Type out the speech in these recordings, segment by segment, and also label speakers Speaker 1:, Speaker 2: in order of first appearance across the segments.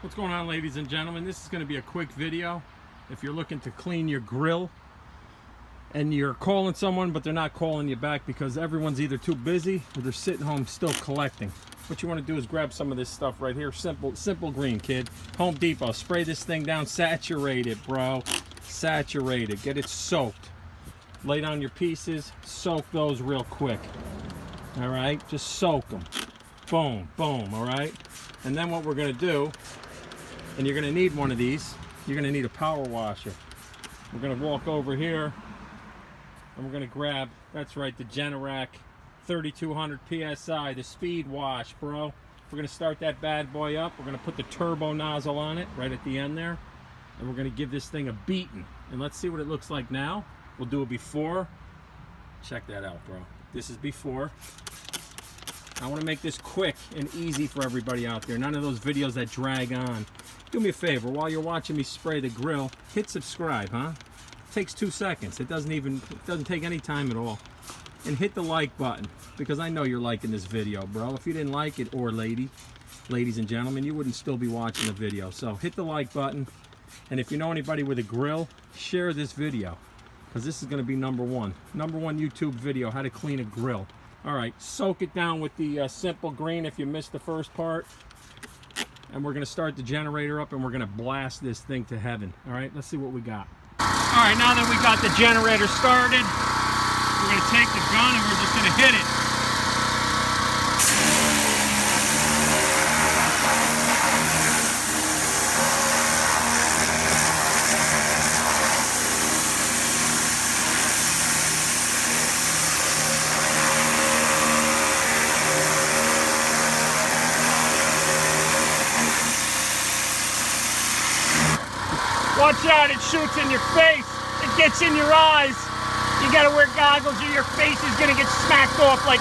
Speaker 1: What's going on, ladies and gentlemen? This is going to be a quick video. If you're looking to clean your grill and you're calling someone but they're not calling you back because everyone's either too busy or they're sitting home still collecting, what you want to do is grab some of this stuff right here. Simple Green, kid. Home Depot. Spray this thing down. Saturate it, bro. Saturate it. Get it soaked. Lay down your pieces. Soak those real quick. All right? Just soak them. Boom, boom, all right? And then what we're going to do, and you're going to need one of these, you're going to need a power washer. We're going to walk over here and we're going to grab, that's right, the Generac 3200 PSI, the speed wash, bro. We're going to start that bad boy up. We're going to put the turbo nozzle on it right at the end there, and we're going to give this thing a beating. And let's see what it looks like now. We'll do a before. Check that out, bro. This is before. I want to make this quick and easy for everybody out there. None of those videos that drag on. Do me a favor, while you're watching me spray the grill, hit subscribe, huh? It takes 2 seconds. It doesn't take any time at all. And hit the like button, because I know you're liking this video, bro. If you didn't like it, or ladies and gentlemen, you wouldn't still be watching the video. So hit the like button, and if you know anybody with a grill, share this video, because this is going to be number one YouTube video, how to clean a grill. All right, soak it down with the Simple Green if you missed the first part. And we're going to start the generator up and we're going to blast this thing to heaven. All right, let's see what we got. All right, now that we got the generator started, we're going to take the gun and we're just going to hit it. Watch out, it shoots in your face. It gets in your eyes. You gotta wear goggles or your face is gonna get smacked off like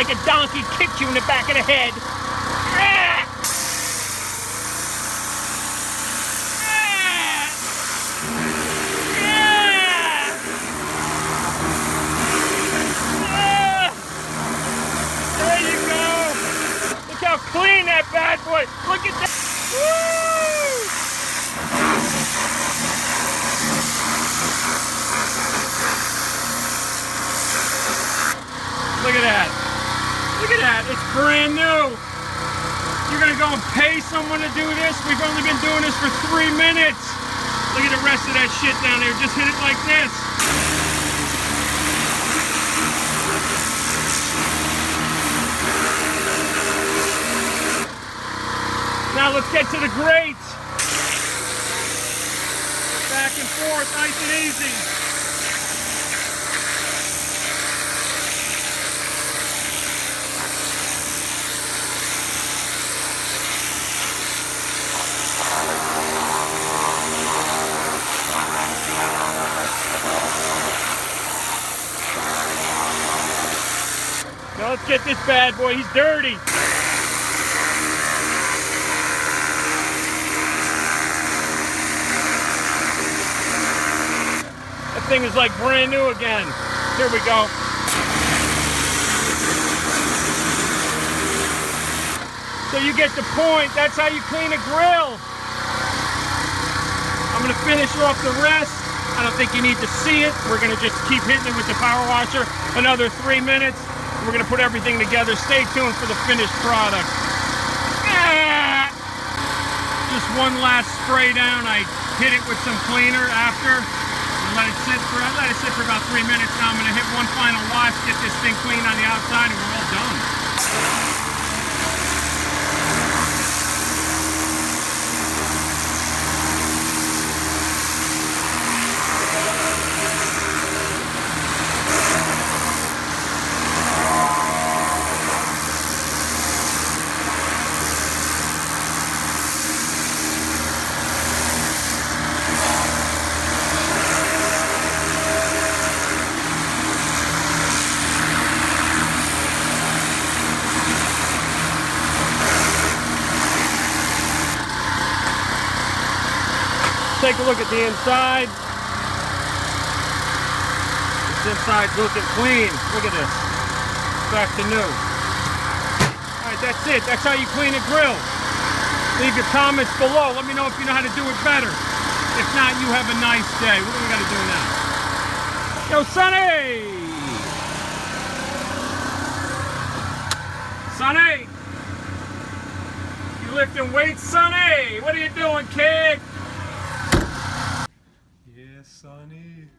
Speaker 1: a donkey kicked you in the back of the head. There you go. Look how clean that bad boy. Look at that. Woo! Look at that. Look at that. It's brand new. You're going to go and pay someone to do this? We've only been doing this for 3 minutes. Look at the rest of that shit down there. Just hit it like this. Now let's get to the grates. Back and forth, nice and easy. Now let's get this bad boy, he's dirty. That thing is like brand new again. Here we go. So you get the point, that's how you clean a grill. I'm gonna finish off the rest. I don't think you need to see it. We're gonna just keep hitting it with the power washer another 3 minutes. We're going to put everything together. Stay tuned for the finished product. Just one last spray down. I hit it with some cleaner after. Let it sit for about 3 minutes. Now I'm going to hit one final wash, get this thing clean on the outside, and we're all done. Take a look at the inside. This inside's looking clean. Look at this. Back to new. All right, that's it. That's how you clean a grill. Leave your comments below. Let me know if you know how to do it better. If not, you have a nice day. What do we got to do now? Yo, Sonny! Sonny! You lifting weights, Sonny? What are you doing, kid?
Speaker 2: Yeah, Sonny.